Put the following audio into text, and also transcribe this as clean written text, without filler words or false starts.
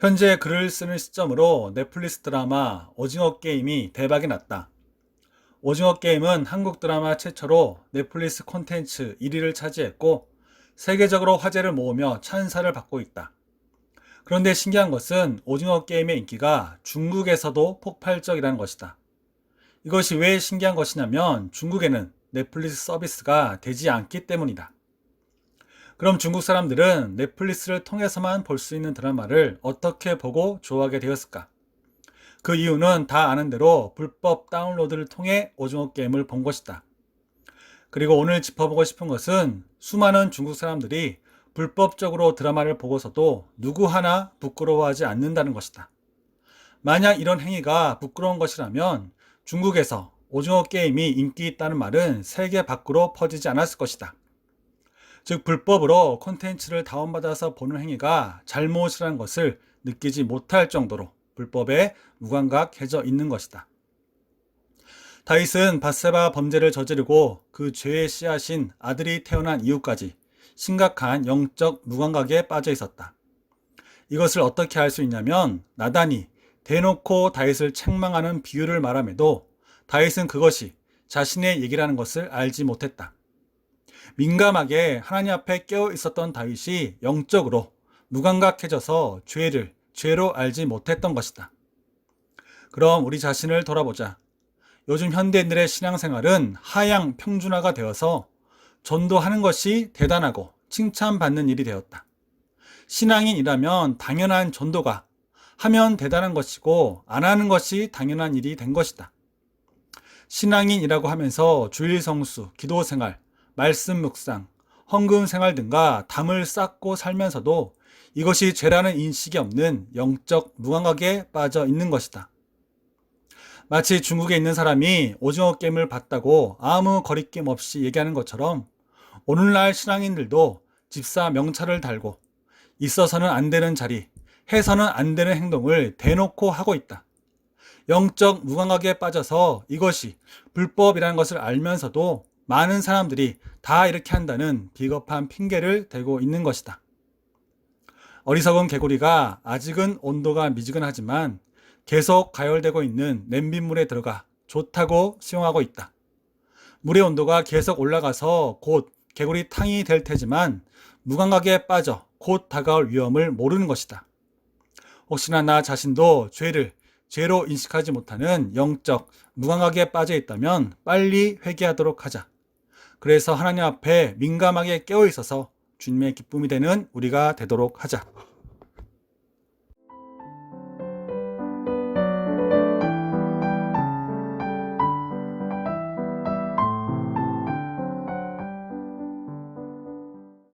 현재 글을 쓰는 시점으로 넷플릭스 드라마 오징어 게임이 대박이 났다. 오징어 게임은 한국 드라마 최초로 넷플릭스 콘텐츠 1위를 차지했고 세계적으로 화제를 모으며 찬사를 받고 있다. 그런데 신기한 것은 오징어 게임의 인기가 중국에서도 폭발적이라는 것이다. 이것이 왜 신기한 것이냐면 중국에는 넷플릭스 서비스가 되지 않기 때문이다. 그럼 중국 사람들은 넷플릭스를 통해서만 볼 수 있는 드라마를 어떻게 보고 좋아하게 되었을까? 그 이유는 다 아는 대로 불법 다운로드를 통해 오징어 게임을 본 것이다. 그리고 오늘 짚어보고 싶은 것은 수많은 중국 사람들이 불법적으로 드라마를 보고서도 누구 하나 부끄러워하지 않는다는 것이다. 만약 이런 행위가 부끄러운 것이라면 중국에서 오징어 게임이 인기 있다는 말은 세계 밖으로 퍼지지 않았을 것이다. 즉 불법으로 콘텐츠를 다운받아서 보는 행위가 잘못이라는 것을 느끼지 못할 정도로 불법에 무감각해져 있는 것이다. 다윗은 밧세바 범죄를 저지르고 그 죄의 씨앗인 아들이 태어난 이후까지 심각한 영적 무감각에 빠져 있었다. 이것을 어떻게 알 수 있냐면 나단이 대놓고 다윗을 책망하는 비유를 말함에도 다윗은 그것이 자신의 얘기라는 것을 알지 못했다. 민감하게 하나님 앞에 깨어 있었던 다윗이 영적으로 무감각해져서 죄를 죄로 알지 못했던 것이다. 그럼 우리 자신을 돌아보자. 요즘 현대인들의 신앙생활은 하향 평준화가 되어서 전도하는 것이 대단하고 칭찬받는 일이 되었다. 신앙인이라면 당연한 전도가 하면 대단한 것이고 안 하는 것이 당연한 일이 된 것이다. 신앙인이라고 하면서 주일 성수, 기도 생활, 말씀 묵상, 헌금 생활 등과 담을 쌓고 살면서도 이것이 죄라는 인식이 없는 영적 무감각에 빠져 있는 것이다. 마치 중국에 있는 사람이 오징어 게임을 봤다고 아무 거리낌 없이 얘기하는 것처럼 오늘날 신앙인들도 집사 명찰을 달고 있어서는 안 되는 자리, 해서는 안 되는 행동을 대놓고 하고 있다. 영적 무감각에 빠져서 이것이 불법이라는 것을 알면서도 많은 사람들이 다 이렇게 한다는 비겁한 핑계를 대고 있는 것이다. 어리석은 개구리가 아직은 온도가 미지근하지만 계속 가열되고 있는 냄빗물에 들어가 좋다고 수용하고 있다. 물의 온도가 계속 올라가서 곧 개구리 탕이 될 테지만 무감각에 빠져 곧 다가올 위험을 모르는 것이다. 혹시나 나 자신도 죄를 죄로 인식하지 못하는 영적 무감각에 빠져 있다면 빨리 회개하도록 하자. 그래서 하나님 앞에 민감하게 깨어 있어서 주님의 기쁨이 되는 우리가 되도록 하자.